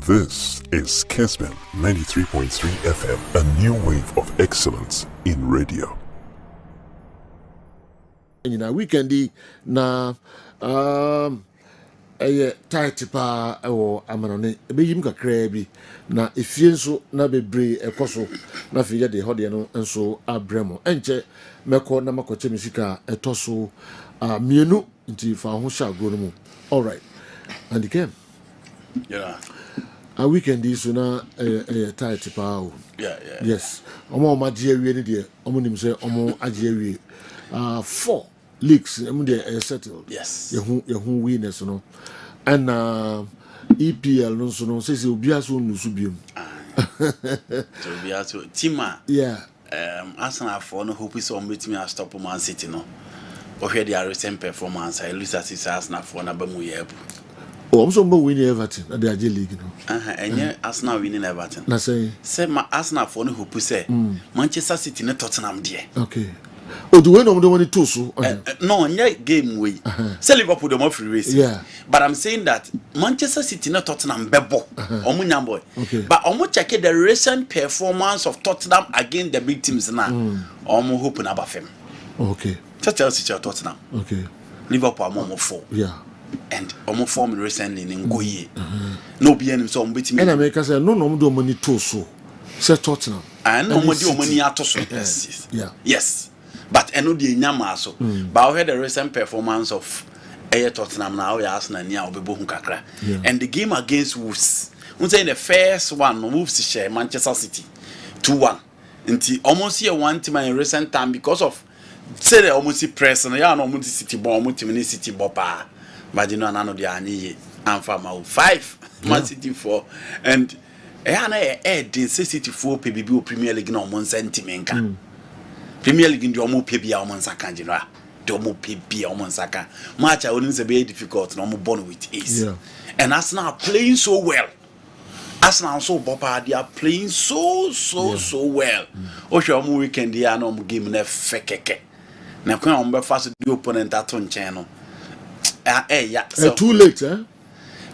This is Kessben 93.3 FM, a new wave of excellence in radio. Weekendi na tight pa o amanone be yim kakra bi na efie nso na bebre ekoso na fe de hode no nso abremo enche meko na makoche misika etoso mienu nti fa ho sha agro no mu. All right, and again a weekend is na tight pa o. Yes, omo magye awie ne de omo nim se omo agye awie 4 leagues they settled. Yes. Your winners, no. And EPL no so no says obia so no so biom. So obia so Tima. Yeah. Arsenal for no hope is on meet me and stop Man City no. Or hear their recent performance. I lose as Arsenal for na bamu yeb. Oh, I'm so winning Everton at the AJ League, no. And Arsenal winning Everton. Na say my Arsenal for no hope say Manchester City na Tottenham there. Okay. Oh, do we know the one to so? No, game way. Say Liverpool them free race. Yeah. But I'm saying that Manchester City not Tottenham bebo. Boy. Okay. But check the recent performance of Tottenham against the big teams now. Omo hope na abafem. Okay. Chelsea Tottenham. Okay. Liverpool omo 4. Yeah. And omo form recently in Ngoye. No be any so omo and America say no do money to so. Say Tottenham. And no money atoso. Yes. Yeah. Yes. But I know the nyama so. But I heard the recent performance of Tottenham now. Arsenal near Obebo Kakra. And the game against Wolves. We say in the first one, Wolves share Manchester City 2-1. Until almost here one team in recent time because of say they almost press and yeah, no almost City ball, almost City ball pa. But you know none of the ani and for 5 Man City 4 and City 4 PBB Premier League no one sentiment. Premier League in the Omo Pebia Omansaka Jira. The Omo Pebia Omansaka. Match I wouldn't say very difficult, no more born with ace. Yeah. And Arsenal are playing so well. Arsenal so Bopa, they are playing so well. Omo weekend they are no game na fekeke. Na kwa ombe fast the opponent at on channel. So too late, eh?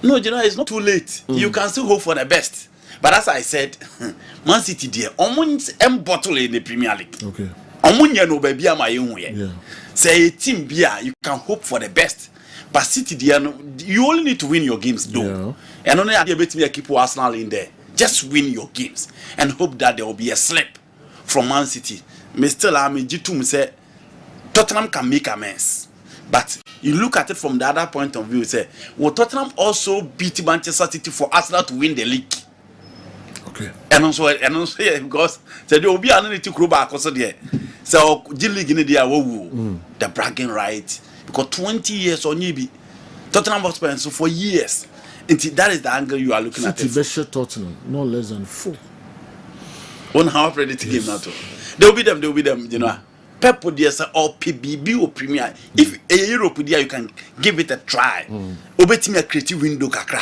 No, you know it's not too late. You can still hope for the best. But as I said, Man City there, almost bottle in the Premier League. Okay. No baby am Yeah. Say a team beer, you can hope for the best. But City there, you only need to win your games though. Yeah. And only idea bet me keep Arsenal in there. Just win your games and hope that there will be a slip from Man City. Me still am G2 say Tottenham can make amends. But you look at it from the other point of view, say, well, Tottenham also beat Manchester City for Arsenal to win the league. Okay. And also yeah, because there will be an to club back also there. So G League in the bragging right because 20 years on Yibi Tottenham was spent so for years. And that is the angle you are looking at. City Tottenham, no less than 4. One how predicting game now too. They will be them, you know. Pep would say or PBB or Premier. If a Europe there you can give it a try. Obeti me a creative window kakra.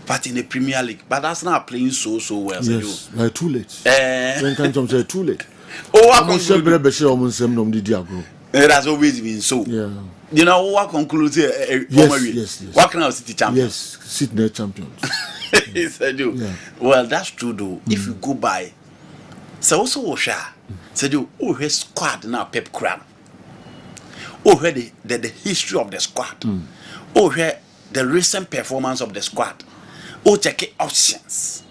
But in the Premier League, but that's not playing so well. Yes, like too late. When can say too late? That's always been so. Yeah. You know what concludes here? Yes. What can I City champions? Yes, Sydney champions. Yes, I do. Yeah. Well, that's true though. If you go by, so also Osha said you her squad now Pep Crown. The history of the squad. The recent performance of the squad. Check options.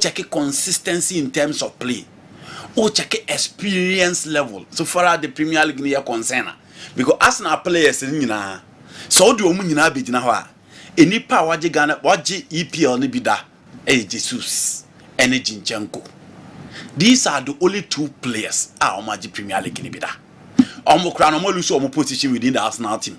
Check consistency in terms of play. Check experience level. So far as the Premier League is concerned, because Arsenal players so do omunyina be jina ho a enipa waje Ghana waje EPL ni bida Jesus and Jinchenko. These are the only 2 players omaji Premier League ni bida. Omo kra no mo lose omo position within the Arsenal team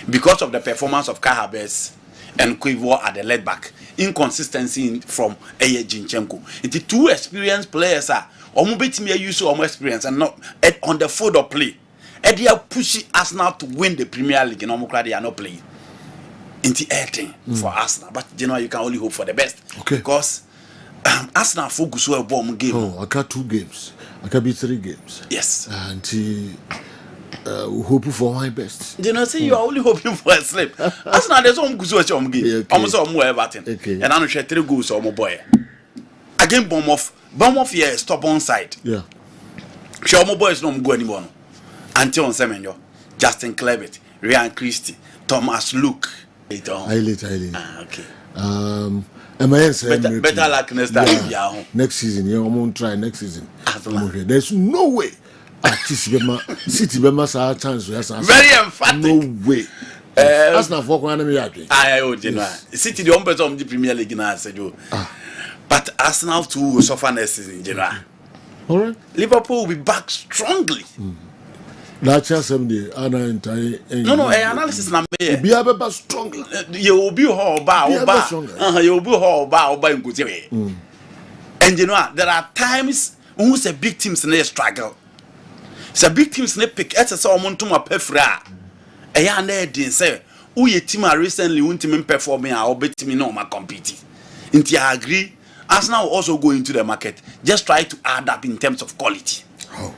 because of the performance of Kai Havertz and Quivo at the left back. Inconsistency from Jinchenko. It's 2 experienced players omo betimi use omo experience and not on the field of play. And they are pushing Arsenal to win the Premier League and omo they are not playing. Into everything for Arsenal. But you know you can only hope for the best. Okay. Because Arsenal focus well game. Oh, I got 2 games. I can be 3 games. Yes. And hope for my best. You know, say you are only hoping for a slip. That's not there's some good watch on game. Almost all more everything. And I know she 3 goals or more boy. Again, Bournemouth here stubborn side. Yeah. Sure, more boys don't go anymore. Until on Semenyo, Justin Clevitt, Ryan Christie, Thomas Luke. Highly. Okay. Better luck next time. Yeah. Next season, I'm gonna try next season. There's no way. City Bema sa chance. Very emphatic. No way. That's not for one of City the only of the Premier League now, said you. But Arsenal too will suffer next season, general. All right. Liverpool will be back strongly. That's just someday. No, analysis na me. Be able strongly. You will be whole bar. You will be whole bar. And you know there are times who's a big teams in a struggle. It's a big teams in a pick. It's a someone to my pefra. A young lady say, "Who your team are recently won't team performing or bet me no my competing." Until I agree, Arsenal will also go into the market. Just try to add up in terms of quality.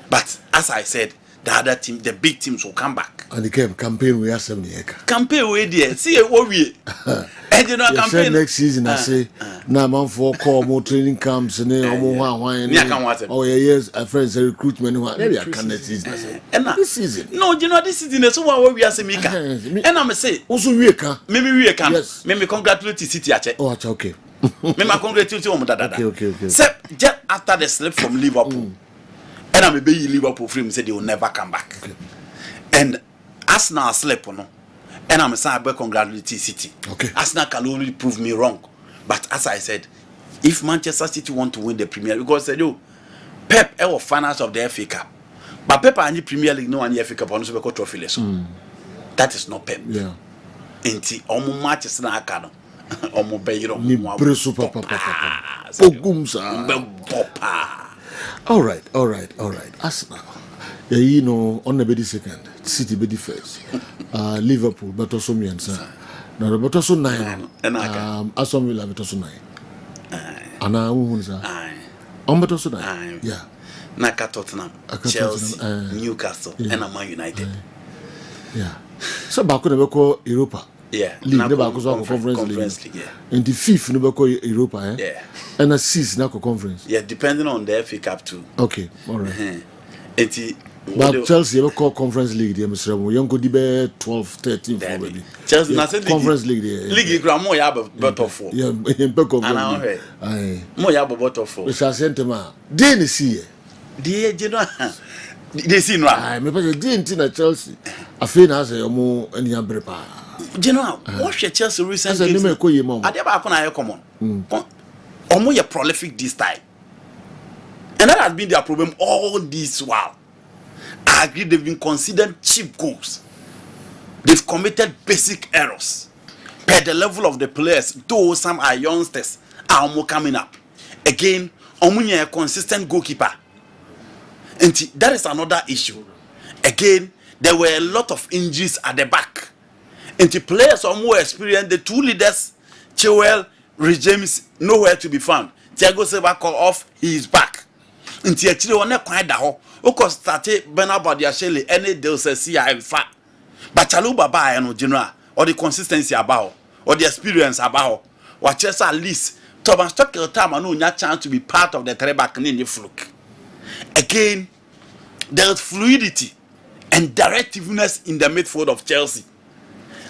But as I said, the other team, the big teams will come back. And the campaign we have 70 acres. Campaign we there. See what we. And you know campaign next season. I say now man for call more training camps and then oh yes, a friends recruitment. Maybe I can next season. And this season. No, you know this season is what we are saying. And I'm say also we can. Maybe we can. Yes. Maybe congratulate City. Oh, okay. Maybe congratulate you. Okay. So just after the slip from Liverpool. And I'm a baby Liverpool film said they will never come back. Okay. And Arsenal slept on. And I'm saying I congratulate City. Okay. Arsenal can only prove me wrong. But as I said, if Manchester City want to win the Premier League, because said you Pep ever finals of the FA Cup. But Pep and the Premier League no one FA Cup on the trophy less. That is not Pep. Yeah. Inti omo Manchester na aka omo be yiro ni preso papa. Ogumsa. Papa. All right. Arsenal. Yeah, you know, on the bedi second, City bedi first. Liverpool, but also me and son. Now, but also 9. Aston Villa, but also 9. And I won't say. But also 9. Yeah. Naka Tottenham, Chelsea, Newcastle, and Man United. Yeah. So back when we call Europa. Yeah. League never goes on conference league. Yeah. In the fifth, never call Europa. Yeah. And a sixth, now conference. Yeah, depending on the FA Cup too. Okay, all right. But Chelsea ever call conference league there, Mr. We young could be 12, 13 already. Chelsea conference league there. League you more ya better for. Yeah, in conference. Aye. More ya better for. We shall send them out. Then see. They you know. They see no. Aye, me because didn't in Chelsea. I feel as a more any ambrapa. You know, what Chelsea recently. As a name call you mom. I never can come on. Omo you prolific this time. And that has been their problem all this while. I agree they've been considered cheap goals. They've committed basic errors. Per the level of the players, though some are youngsters, are more coming up. Again, Omunya a consistent goalkeeper. And that is another issue. Again, there were a lot of injuries at the back. And the players are more experienced. The two leaders, Chilwell, Rich James, nowhere to be found. Thiago Silva call off, he is back. And the actually one quite the whole. Oko started Benabadi Ashele any deal says see in fact. But Chaluba ba and general or the consistency about or the experience about what just at least Thomas Tuchel time and no chance to be part of the three-back in the fluke. Again, there's fluidity and directiveness in the midfield of Chelsea.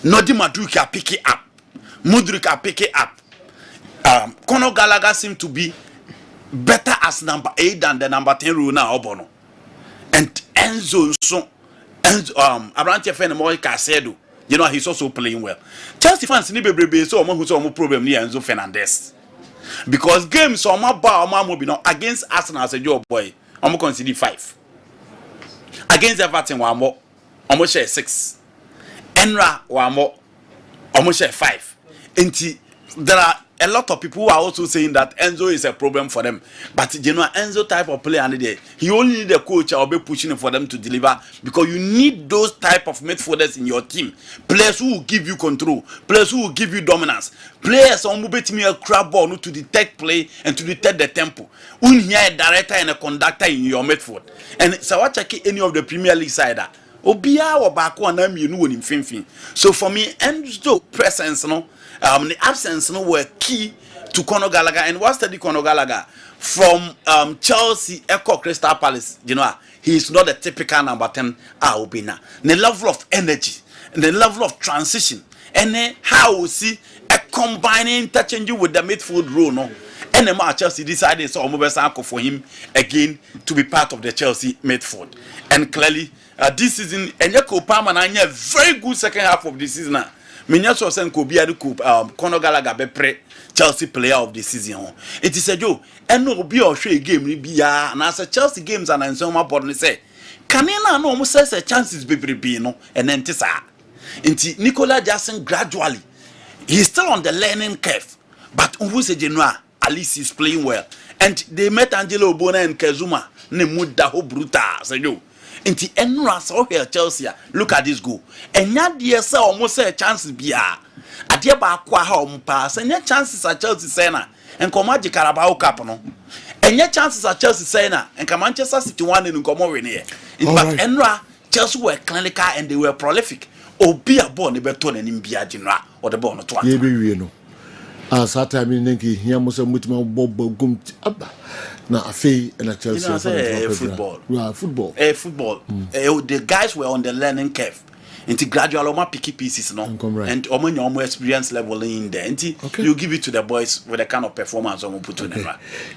Nodi Maduka pick it up. Mudryk pick it up. Conor Gallagher seemed to be better as number 8 than the number 10 role now Obono. And Enzo Abrante Fenemo Casedo, you know, he's also playing well. Chelsea fans need be so who's no problem near Enzo Fernandez. Because games on my bar against Arsenal as a job boy, I'm consider 5. Against Everton one more, almost share 6. Enra one more, almost share 5. And there are a lot of people who are also saying that Enzo is a problem for them. But you know, Enzo type of player, he only need a coach or be pushing for them to deliver, because you need those type of midfielders in your team. Players who will give you control, players who will give you dominance, players who will bet me a crab ball to detect play and to detect the tempo. You need a director and a conductor in your midfield. And so what check any of the Premier League side, Obia or back one you know in finfin. So for me, Enzo presence no, the absence no were key to Conor Gallagher. And what's the Conor Gallagher from Chelsea, Echo Crystal Palace? You know, he is not a typical number 10 Albina. The level of energy and the level of transition, and then how we see a combining interchange with the midfield role. No, and the Chelsea decided so Mobile for him again to be part of the Chelsea midfield, and clearly. This season, and Yako Palmer and a very good second half of the season. Minyaso Sen Kobiadu Conor Gallagher be Chelsea player of the season. It is a joke, and no be or show game be and as a Chelsea games and so my body say, Canina no almost says a chances be no and then Tessa. Inti Nicola Jackson gradually he's still on the learning curve, but who's a general at least he's playing well. And they met Angelo Bona and Kazuma, ne muda ho bruta, say you. Inti enra so here Chelsea look at this goal enya de say almost say chances bia ade ba akwa ha ompa say enya chances at Chelsea say na enkomo agi Carabao Cup no enya chances at Chelsea say na enka Manchester City one in enkomo win here but enra Chelsea were clinical and they were prolific obi a ball ne beto na nim bia general or the ball no to ye be wie no as that time in nki hia mo say mutima bobo gum aba na afei na Chelsea football. Yeah, football. Football. The guys were on the learning curve. Into gradual oma picky pieces no. And omo experience level in there. Into you give it to the boys with the kind of performance omo put on them.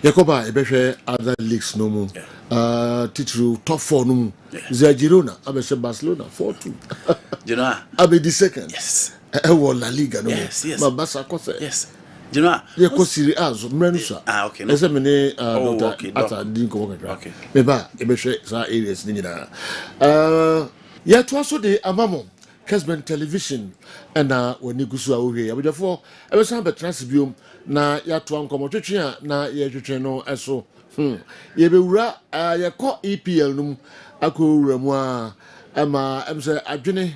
Yakoba ebehwe other leagues no mu. Titru top 4 no mu. Girona abehwe Barcelona 4-2. Girona abe the second. Yes. La Liga no mu. Yes. Mabasa kose. Yes. You know, they go Serie A so mrenusa. Okay. No. Ese mene Doctor ata din ko kakra. Okay. Meba ebehwe sa areas ni nyina. Ya to so de amamo Kessben television na wani gusu a ohwe. Abejafo ebesan betrans biom na ya to ankomo twetwe a na ye twetwe no eso. Ye bewura ye ko EPL num akowura mu a ama emse adwene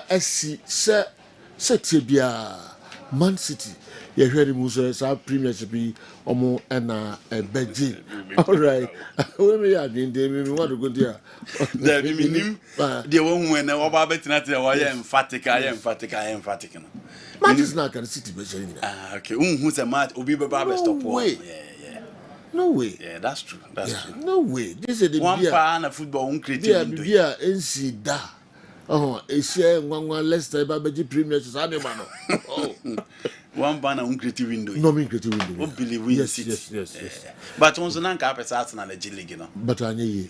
esi se tibia Man City ye hwere mu so sa premiership omo na beji all right we me ya din de me want to go there the minim de won when na oba betina te wa ye emphatic no Manchester na can City be saying okay who say match obi be ba stop yeah no way yeah that's true no way this is the one pa na football un creative bia NC da Asia Ngwa Leicester ba beji premiership animal no one banner un creative window no mean creative window we believe we yes but once na nka apesa Arsenal na G League no but anye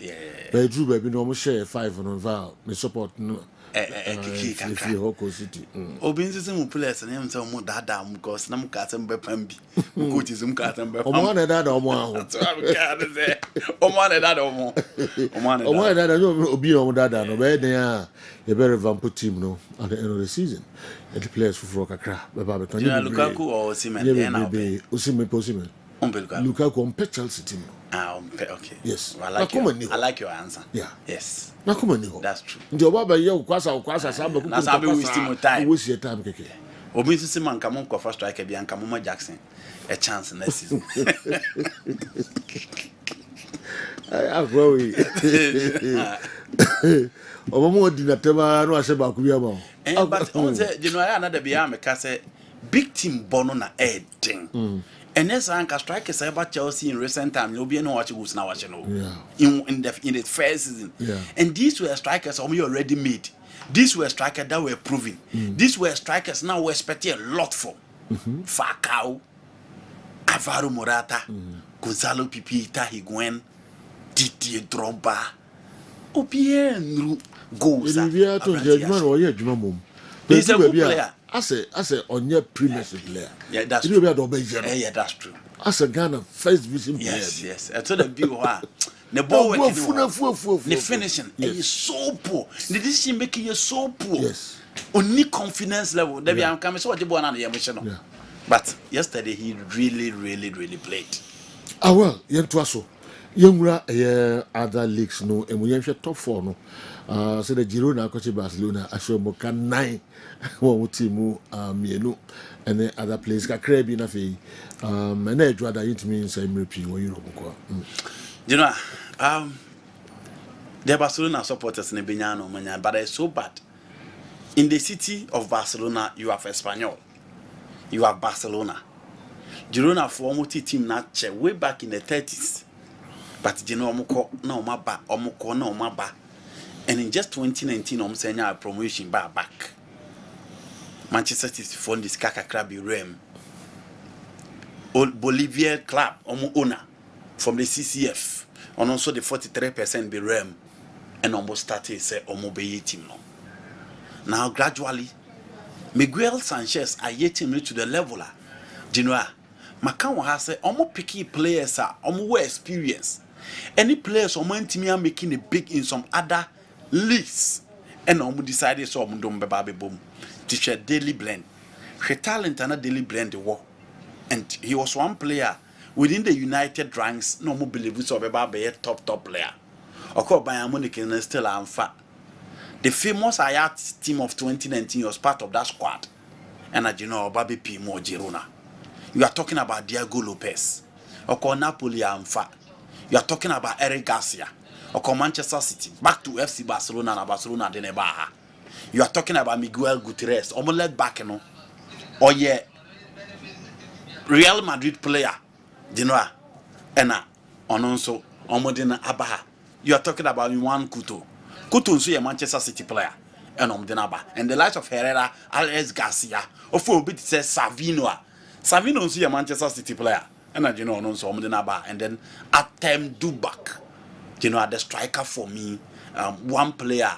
but true baby no mo share 5 no val me support no kiki kanka Hoko City obi nsisi mu players na yem say mo dada mu cause na mo ka sem be pam bi coaches mu ka sem be pam omo na dada omo aho omo na dada omo dada no obi omo dada no be den a ye be revamp team no at the end of the season and the players for kakra be ba be ton Lukaku or Osimhen na be Osimhen Lukaku on Chelsea team okay yes I like your answer yes na come on that's true ndio baba ye kwasa samba na sabe waste more time waste your time keke obi sisi man kamo kwa first strike bia nka mo Jackson a chance next season I grow omo di na tema no ase ba ku bia ba but on say January another bia me ka say big team bono na edin and yes, Anka strikers about Chelsea in recent time. You'll be no watch goals now. In the first season, and these were strikers already made. These were strikers that were proven. These were strikers now we're expecting a lot from. Falcao, Alvaro Morata, Gonzalo Pipita, Higuain, Didier Drogba, Obienu goals. He's a good player. As a on your premiership player. Yeah, that's true. Yeah, that's true. As a Ghana first division player. Yes. I told the people the ball the finishing is so poor. The decision making is so poor. Yes. Only confidence level. There be coming so what you born on the emotional. But yesterday he really played. Well, Yentwaso. Yemura other leagues no and we have top 4 no. So the Girona coach Barcelona ashomo kan 9 one team mienu and then other players ka krebi na fe and e dwada it means I'm repeat when Europe ko you know The Barcelona supporters in Benyano Manya, but it's so bad. In the city of Barcelona, you have Espanyol, you have Barcelona. Girona former team not way back in the 30s. But you know, no maba, omoko no maba. And in just 2019, I'm saying a promotion back. Manchester City found this Kakakrabi Rem. Bolivia club, owner from the CCF, and also the 43% be Rem, and almost started say be team no. Now gradually, Miguel Sanchez are getting to the level. Genoa, Macau has said almost picky players are almost experience. Any players or team are making it big in some other leagues, and almost decided so baby boom. Teacher daily blend, her talent and a daily blend the war. And he was one player within the United ranks. No more believe so be a top player. Of course, Bayern Munich is still unfat. The famous Ajax team of 2019 was part of that squad. And as you know, Babi P. Mo Girona. You are talking about Diego Lopez. Of course, Napoli are unfat. You are talking about Eric Garcia. Of course, Manchester City. Back to FC Barcelona and Barcelona de Nebaha. You are talking about Miguel Gutierrez. Almost led back, you know. Oh, yeah. Real Madrid player, you know, and also Omodina Abaha. You are talking about Juan Couto. Couto is a Manchester City player, and Omdinaba. And the likes of Herrera, Alex Garcia, of a bit says Savino. Savino is a Manchester City player, and you know, also Omdinaba. And then Atem Dubak, you know, the striker for me, one player.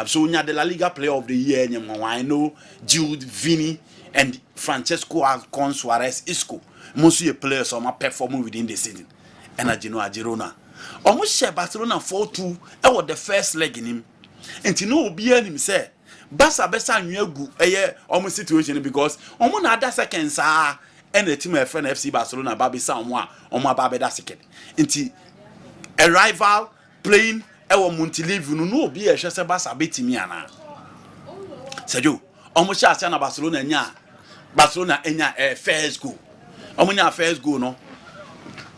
So we the La Liga player of the year, I know Jude, Vini, and Francesco Alcon Suarez Isco. Most of the players are performing within the season. And as you know, Girona. Almost share Barcelona 4-2. I was the first leg in him. And you know, be him say, Barca besa nyegu almost situation because almost other seconds are and the team of FC Barcelona baby someone on my baby that second. Until a rival playing our Montiliv no be a chance Barca beat me ana. Sergio, almost share Barcelona nya. Barcelona enya first goal. Omunya first goal no.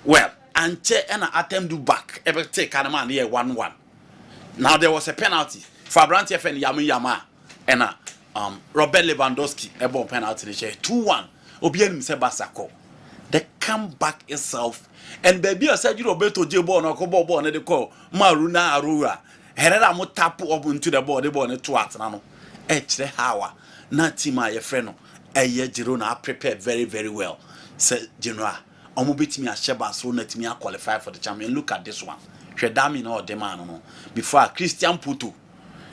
Well, and che and attempt do back. Ever take Kanaman here 1-1. Now there was a penalty. Fabrante FN Yama and Robert Lewandowski a penalty the share 2-1. Obianim Sebasako. The comeback itself and baby said Roberto Jebo no kobo ball na the call Maruna Arura. Herrera mo tap up into the ball the ball na 2 na no. Echre hawa na tima ye friend no. Eye Girona prepared very very well. Say Genoa omo betimi ahye Barcelona timi qualify for the champion. Look at this one. Hwedami na odema no before Christian Puto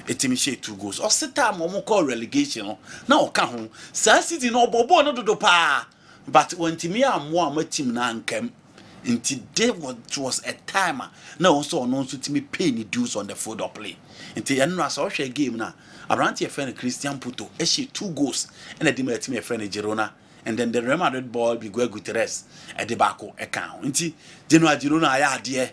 etimi share 2 goals. O seta omo call relegation no na o ka ho. Sa City no bobo no dodo pa. But when timi ammo amatim na nkam until there was a timer. Now also no so timi pay ni dues on the field of play. Until enra so hwe game na Abrante friend Christian Puto she 2 goals and the team friend Girona and then the Real Madrid ball Miguel Gutierrez at the back account. Until Girona idea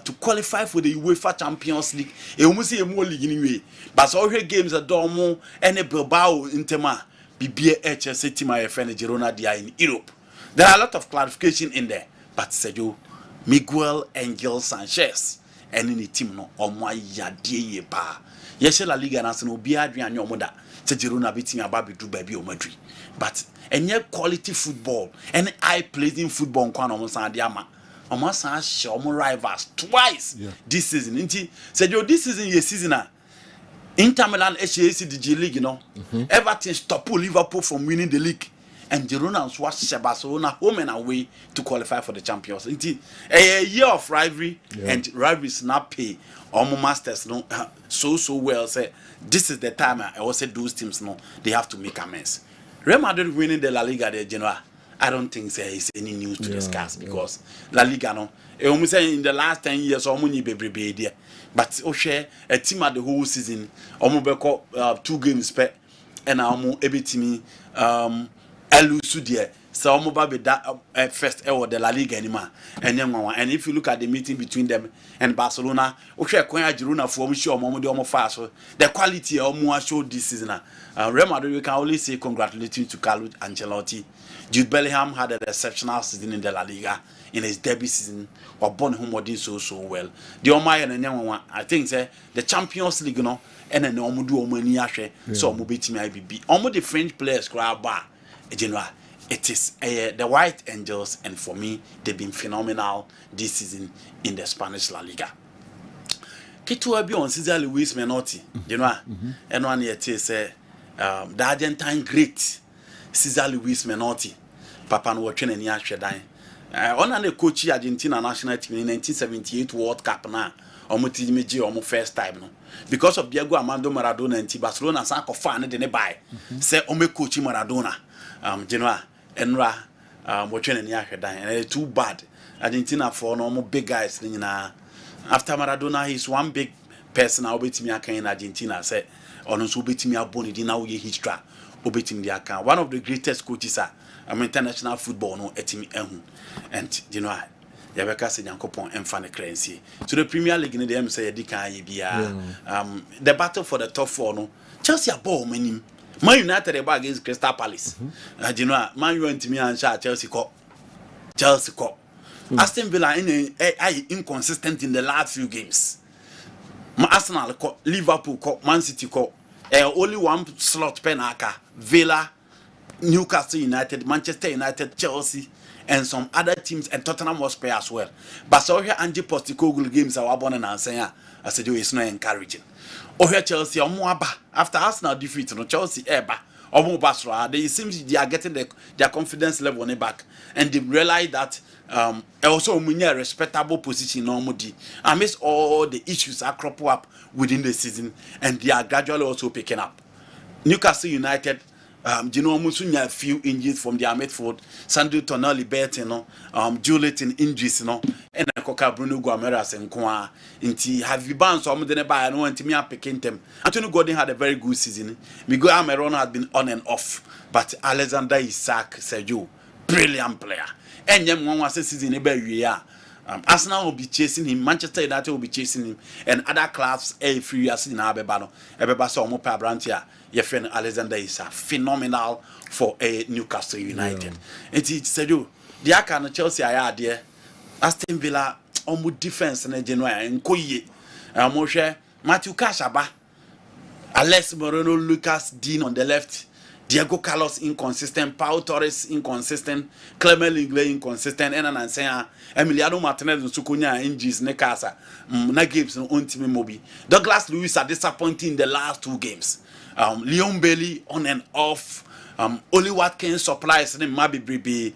to qualify for the UEFA Champions League. E almost see more league anyway. But all her games are Dormo and Bilbao Intema BBA HSC team my friend Girona they are in Europe. There are a lot of clarification in there. But Sergio Miguel Angel Sanchez and in the team no omo ya die pa. Yes, La Liga na no be adwan yomoda. Se Girona beating ababi do baby o Madrid. But any quality football, any eye pleasing football nkwa no san de ama. Omo san show omo rivals twice this season. Nti se yo this season ye season a Inter Milan HACDG league you know. Everton stop Liverpool from winning the league. And Girona was Barcelona home and away to qualify for the Champions. Nti a year of rivalry and rivalries not pay. Omo masters no so well say this is the time I also those teams no they have to make amends. Real Madrid winning the La Liga de Genoa. I don't think there is any news to discuss because La Liga no almost say in the last 10 years omo ni bebrebe there. But o share a team at the whole season omo beko 2 games per and omo ebetimi elusu there. So omo ba be that first ever the La Liga anymore. And if you look at the meeting between them and Barcelona, okay, Girona for omo fast. The quality omo show this season. Real Madrid we can only say congratulating to Carlo Ancelotti. Jude Bellingham had an exceptional season in the La Liga in his debut season. Or born home did so well. The Omaya and Nyawa, I think say the Champions League no and then Omu do Omani Ashe, so Omu beat me IBB. Omu the French players grab bar. It is the White Angels, and for me, they've been phenomenal this season in the Spanish La Liga. Kitu be on Cesar Luis Menotti, and one year say the Argentine great Cesar Luis Menotti, Papa no watching any Ashe dying. On the coach Argentina national team in 1978 World Cup now. Almost first time no, because of Diego Armando Maradona and Barcelona sanko fan de ne buy. Say ome coach Maradona, Enra, watching any Ashe dying, and too bad. Argentina for normal big guys. After Maradona, he's one big person. I'll bet me in Argentina. Say, on us bet me a boni di now ye history. Obet me the account. One of the greatest coaches international football no etimi and Yabeka said Yankopon and Fanny Crency. So the Premier League in the M say the battle for the top four no Chelsea are ball many. Man United about against Crystal Palace. Man you went to me and shot Chelsea cop. Aston Villa inconsistent in the last few games. Arsenal cop, Liverpool cop, Man City cop. Only one slot penaka. Villa, Newcastle United, Manchester United, Chelsea, and some other teams, and Tottenham Hotspur as well. But so here Ange Postecoglou games are born and saying, I said, it's not encouraging. Oh, here Chelsea, after Arsenal defeat, no Chelsea, they seems they are getting their confidence level on the back, and they realize that also a respectable position normally amidst all the issues that crop up within the season, and they are gradually also picking up. Newcastle United, Musunya few injuries from their midfield, Sandro Tonali Bertin, Juliet in injuries, and Coca Bruno Guameras and Kwa. Inti have you banned some of the buy and want me up picking them. Anthony Gordon had a very good season. Miguel Almiron had been on and off, but Alexander Isak Sergio, brilliant player. And young one was a season about year. Arsenal will be chasing him, Manchester United will be chasing him, and other clubs a few years in Abebano. Ebeba saw more Brantia. Your friend Alexander is phenomenal for a Newcastle United. And he said, "You, the Akana Chelsea are there. Aston Villa on defense and January and Koye, Moshe Matthew Kashaba, Alex Moreno, Lucas Dean on the left." Diego Carlos inconsistent, Pau Torres inconsistent, Clement Lenglet inconsistent, and Ansaya, Emiliano Martinez and Sukunya injuries, Nekasa, Nagibbs and Untimi Mobi. Douglas Lewis are disappointing in the last two games. Leon Bailey on and off. Oli Watkins supplies and Mabi Bribi.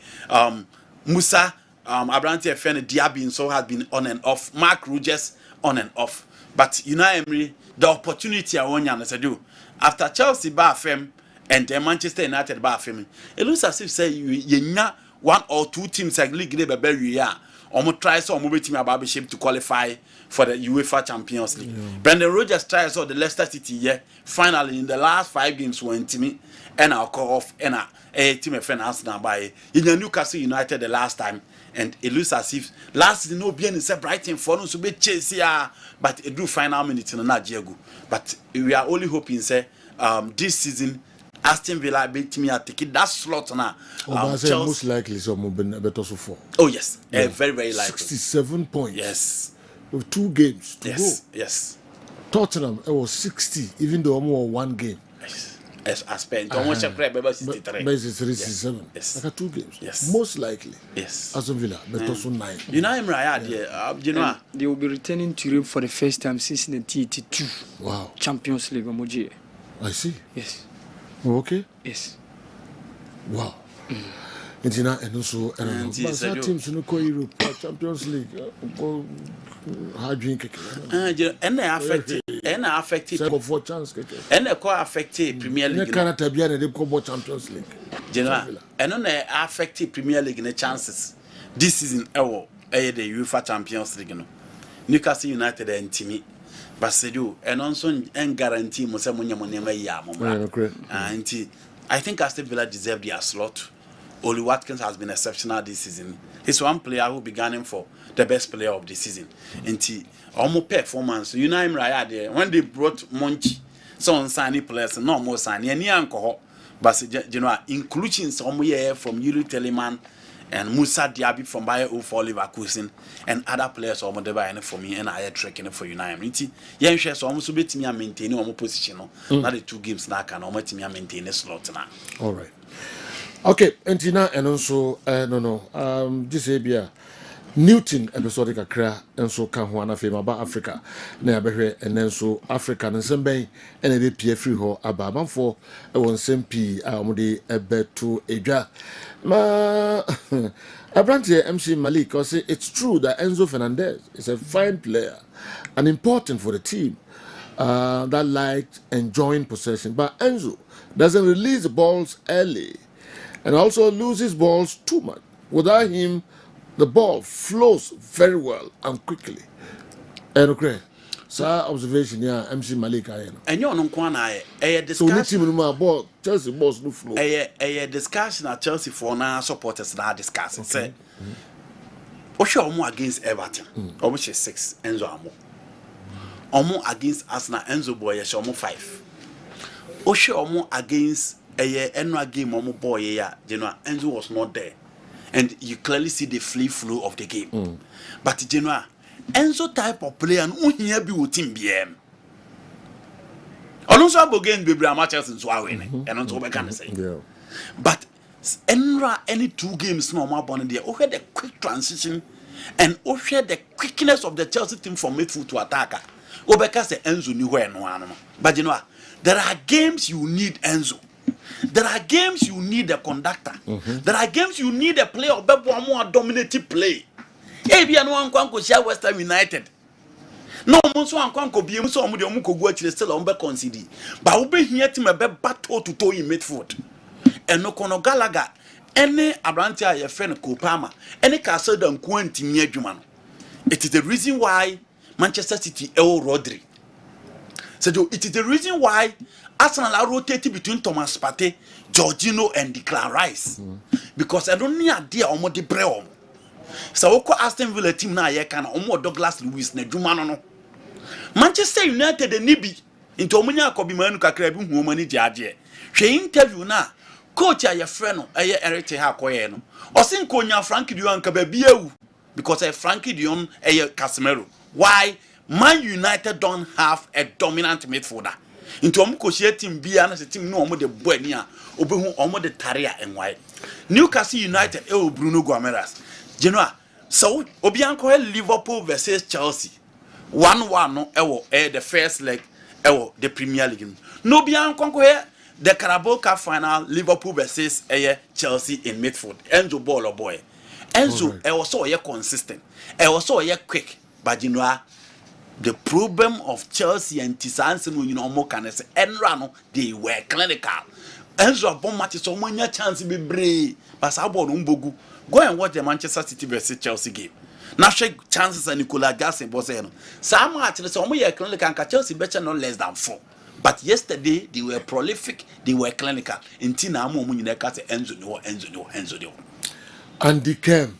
Musa Abrante FN Diaby so has been on and off. Mark Rogers on and off. But Emery, the opportunity I want to do after Chelsea Barfem and Manchester United Barfem, it looks as if say you one or two teams like League they be almost try so movie team about shape to qualify for the UEFA Champions League. Brendan Rodgers tries so the Leicester City finally in the last 5 games went to me and I'll call off and a team of friend Arsenal by in the Newcastle United the last time, and it looks as if last season no be any Brighton for no to be Chelsea but it do final minute in Nigeria. But we are only hoping say this season Aston Villa beat me at taking that slot now. Most likely some better so far. Oh yes, very very likely. 67 points. Yes. With 2 games to go. Yes. Tottenham it was 60, even though more 1 game. Yes, I spent almost a prayer, but 63. But 67. Yes. Like 2 games. Yes. Most likely. Yes. Aston Villa, but also 9. You know him right? You know they will be returning to Europe for the first time since 1982. Wow. Champions League Omoji. I see. Yes. Okay. Yes. Wow. And also, but teams in the Europe Champions League go hard drink. And they affected. For chance. And they affected Premier League. Canada be and they go Champions League. General. And then they affected Premier League in the chances this season. The UEFA Champions League. Newcastle United and Timmy. Basedu and also and guarantee Musamunya and I think Aston Villa deserved their slot. Oli Watkins has been exceptional this season. He's one player who began him for the best player of the season. And almost performance. You know him right there. When they brought Monchi, some signing players, no more signing, and alcohol. But you know, including some here from Yuri Telemann and Musa Diaby from Bayer 04 Leverkusen and other players or whatever for me and I trekking for United. Yeah, shares almost bit me maintaining our position. Not the 2 games now can almost me maintain a slot now. All right. Okay, Entina and also this abia Newton episodic kakra enso ka ho ana fema ba Africa na abehwe enenso Africa nsembɛn ene be pie free ho aba manfo e won sempi a omde ebeto edwa ma Abrantie MC Malik say it's true that Enzo Fernandez is a fine player and important for the team that liked enjoying possession, but Enzo doesn't release the balls early and also loses balls too much. Without him, the ball flows very well and quickly. And okay, sir, observation here, MC Malik. And you know, Kwana, a So we need discussion. team ball, Chelsea balls no flow. A discussion at Chelsea for now supporters now discussing. Say, Osho against Everton, almost 6, Enzo Amo. Omo against Arsenal, Enzo boy, Omo 5. Osho against a Enra game, Omo boy, you know, Enzo was not there. And you clearly see the free flow of the game. But you know, Enzo type of player, and here be with team BM. Also, again, be amateurs in Swahili, and also, I can say. Yeah. But Enra, any 2 games, no more born there. Okay, the quick transition and okay, the quickness of the Chelsea team from midfield to attacker. Obeka say Enzo knew where no one. But you know, there are games you need Enzo. There are games you need a conductor. There are games you need a player of more dominating play. If you know one share West Ham United. No one so uncle be so muko go to still on concede. But we be here to me battle to toe in midfield. And no kono Gallagher. Any Abrantia your friend Kopama. Any castle done quanti near Juman. It is the reason why Manchester City Rodri. So it is the reason why Arsenal are rotating between Thomas Partey, Jorginho, and Declan Rice. Because I don't need idea on what the brew. So we Aston Villa team now here can omo Douglas Luiz ne Juma no. Manchester United the nibi into omunya akobi manu kakra bi hu omani diade. Hwe interview na coach aye friend no aye Eric Ten Hag koye no. Osin konya Frankie Dion ka ba biawu because Frankie Dion aye Casemiro. Why Man United don't have a dominant midfielder. Into omuko share team bia na se team no omo de boani a obehu omo de tarea enwai. Newcastle United Bruno Gomes. You know, so Obianko Liverpool versus Chelsea 1-1 no the first leg the Premier League. No Bianco the Carabao Cup final Liverpool versus Chelsea in midfield. Enzo ball or boy. Enzo was so consistent. It was so quick. But you know the problem of Chelsea and Tisansen when you know more can say Enrano they were clinical. Enzo bomb match so many chance be brave. But Sabo Umbogu. Go and watch the Manchester City versus Chelsea game. Now shake chances and Nicola Jackson was saying. Some actually some year clinical and Chelsea better not less than 4. But yesterday they were prolific, they were clinical. In Tina Amo Munaka Enzo. And the KERM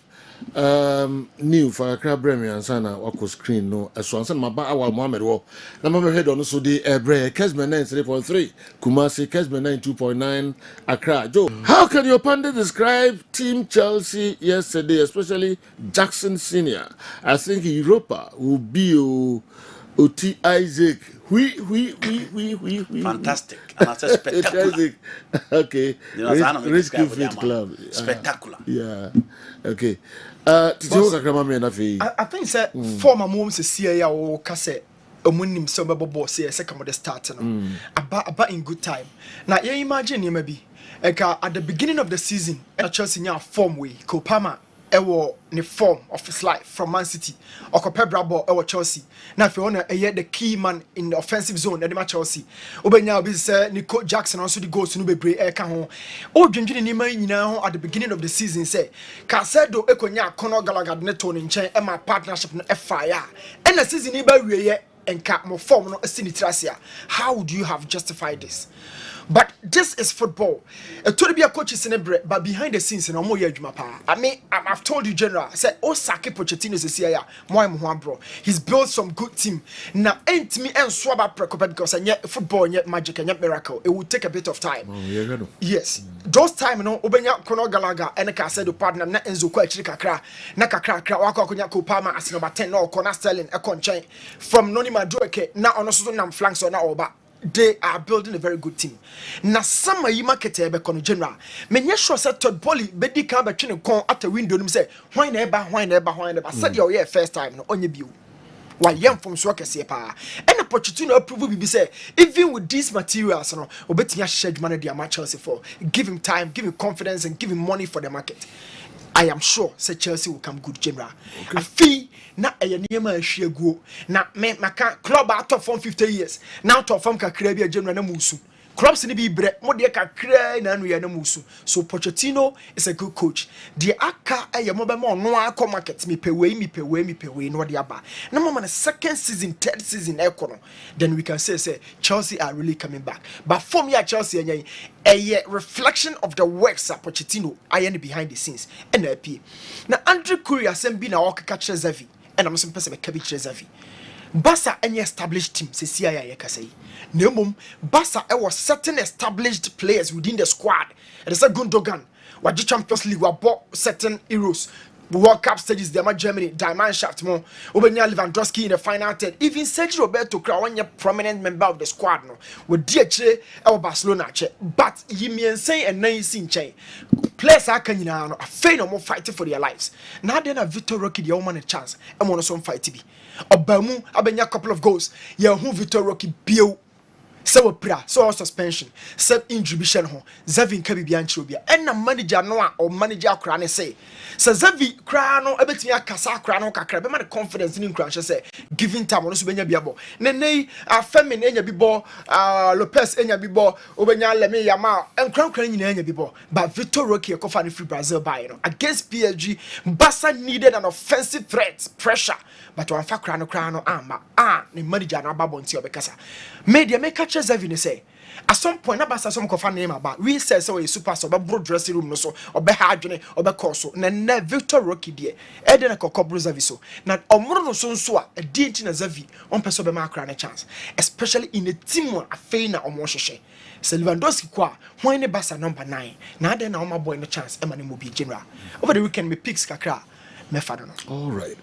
new for Accra Bremi and Sana wako screen no Swanson Maba Awal Mohammed wo na mama head on so the Kessben 93.3 Kumasi Kessben 92.9 Accra. Joe, how can your pundit describe Team Chelsea yesterday, especially Jackson Senior? I think Europa will be Oti Isaac. Fantastic. And I said spectacular. Okay. Rescue Fit Club. Spectacular. Yeah. Okay. I think that former moms is here or cassette. Omunim so bebo say second of the start no. About in good time. Now you imagine you maybe at the beginning of the season Chelsea nya form way Kopama ewo ne form of his life from Man City or Brabo ewo Chelsea. Now if you want to the key man in the offensive zone at the Chelsea. Obenya obi say Nico Jackson also the goals no bebre e ka ho. O dwendwene ni man nyina at the beginning of the season say Casedo ekonya Conor Gallagher ne to ne nchen e ma partnership no e fire. And the season ni ba wieye and cap more form no asini trasia. How would you have justified this? But this is football. To be a coach is in a break, but behind the scenes, no more Jumapa. I mean, I've told you, General. I said, Osaka Pochettino is here. Moi, bro. He's built some good team. Now, ain't me and swab up because I yet football, yet magic, and yet miracle. It will take a bit of time. Yes, those time, Obenya Kono Galaga, and I said, the partner, not Enzo Kakra, Nakakra, Waka Kupama, as number 10, no, Kona Sterling, a conchain from Nonima Dueke, now on also nam flanks or now, but they are building a very good team. Na sama yi market ebe kono general. Menye sure say Todd Bolly bedi kan between kon at the window nim say why na eba. Said your year first time no onye biu. Why yam from so kese pa. And a Pochettino approve be say even with these materials no obetimi ahye money dia match Chelsea for. Give him time, give him confidence and give him money for the market. I am sure say Chelsea will come good general. Okay. Fee na niyama ahwiaguo na me maka club out of 50 years now to form kakra bi general na musu clubs ni bi bre mo de kakra na anu ya na musu. So Pochettino is a good coach. The aka mo be mo no akọ market me pewe no de aba na mo na second season third season ekono then we can say Chelsea are really coming back. But for me at Chelsea a reflection of the works that Pochettino iron behind the scenes and AP. Now Andrew Curry asem bi na okaka Xavi and I'm some person be Xavi. Barca any established team say CIA yakasai. Nemum Barca was certain established players within the squad. It is a Gundogan. Waji Champions League bought certain heroes. World Cup stages, them Germany, Diamond Shaft more. Obenya Lewandowski in the final third. Even Sergio Roberto Krawan, a prominent member of the squad, no. With DH or Barcelona, but you mean say and nice in chain. Players are can a fair no more fighting for their lives. Now then a Victor Roque the woman a chance and want some fight to be. Obamu abenya couple of goals. Yeah, who Victor Roque bio. So so suspension, set inhibition ho. Xavi nka bibia nchirobia. And na manager no or manager akra ne say. So Xavi kra no ebetimi akasa akra no kakra be ma the confidence in kra say giving time no so benya biabo. Nene afemi enya bibo Lopez enya bibo obenya lemi yama enkran nyina enya bibo. But Victor Roque ekofa ne free Brazil buy no against PSG. Barca needed an offensive threat, pressure. But one fa kra no ne manager na babo nti obekasa. Media make Xavi ne say at some point na Barca some kofa name about we say so a super so bro dressing room no so obe ha adwene obe course na Victor Roque die e de na kokobro Xavi so na omro no so nso a di nti na Xavi on person be ma akra na chance especially in a team one afei na omo hwehwe Lewandowski kwa when ne Barca number 9 na de na omo boy no chance e ma ne mo bi general over the weekend me picks kakra me fado no. All right.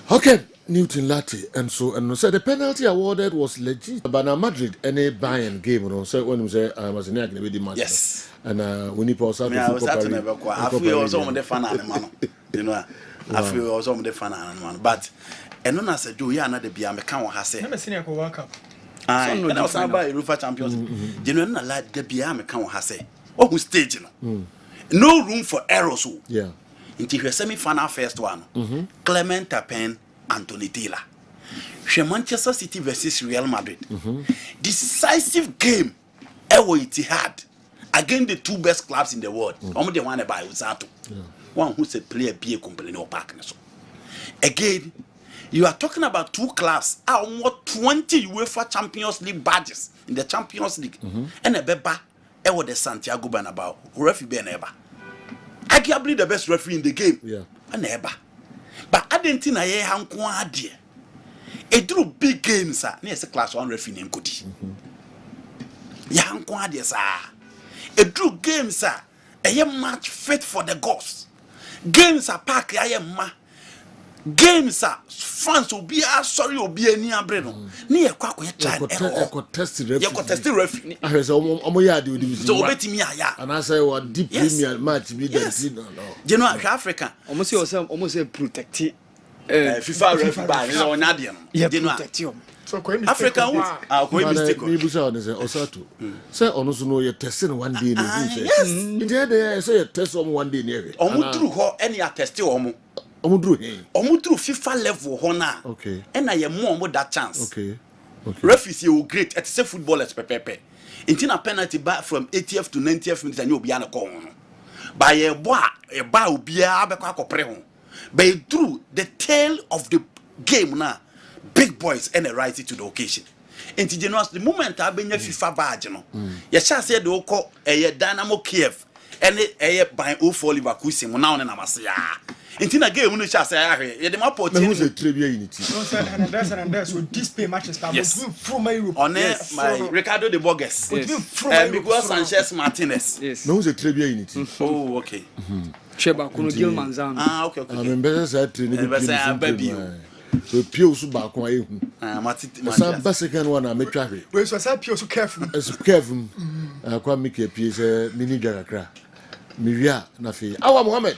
Okay, Newton Latte, and so the penalty awarded was legit. But now Madrid, any Bayern game, so when we say I was in the match. Yes. And we need to also. I was at never quite. I feel also on the fan man. You know, I feel also on the fan man. But and when I said, "Do you another be? I'm a can have say." Never seen a World Cup. And I was by UEFA Champions. You know, not like the be. I'm a can have say. Oh, who stage? No room for errors. Yeah. Into the semi-final first one, Clement Tapin, Anthony Taylor. Manchester City versus Real Madrid. Decisive game ever it had against the two best clubs in the world. The one by Usato. One who's a player be complaining or parking. Again, you are talking about two clubs are more 20 UEFA Champions League badges in the Champions League. And a beba ever the Santiago Bernabeu, referee Beneba. Arguably the best referee in the game. Yeah. And never. But I didn't think I had one idea. It drew big games, sir. Near a class 1 referee named Kuti. Young idea, sir. It drew games, sir. A match fit for the gods. Games are packed, I am ma. Games are France will be sorry will be any abreno. Near quack with child. Tested referee. I was almost so betting me, and I say what deep premier match be the no. You know, Africa almost say protected. FIFA referee by no Nadian. Yeah, protect you. So Africa are going mistake. Osato. Say onusu no ye testing one day. Yes. There say test on one day near. Omu through ho any attest omu. Omu through FIFA level ho na. Okay. And I am more that chance. Okay. Referees you great at say footballers pepepe. Intina a penalty back from 80th to 90th minute and you be an a call. By a bar will be a preho. But through the tail of the game now, big boys and a rise to the occasion. enti January the moment abenya FIFA badge no ye sha say de wokọ Dynamo Kiev ene by 04 Leverkusen mo na one na mase ya enti na game no sha say ahwe ye de ma port who's a trivia unity No sir, and that's so this pay matches can from Europe. on my Ricardo de Borges Miguel Sanchez Martinez who's a trivia unity oh okay Sheba kuno Gilman Zam okay I'm better say training baby so pio so ba kon ayehu Matiti some second one am twa hwe We so say pio so careful. es careful kwa make pie say mini dwa kakra mi wia na fe awa Mohammed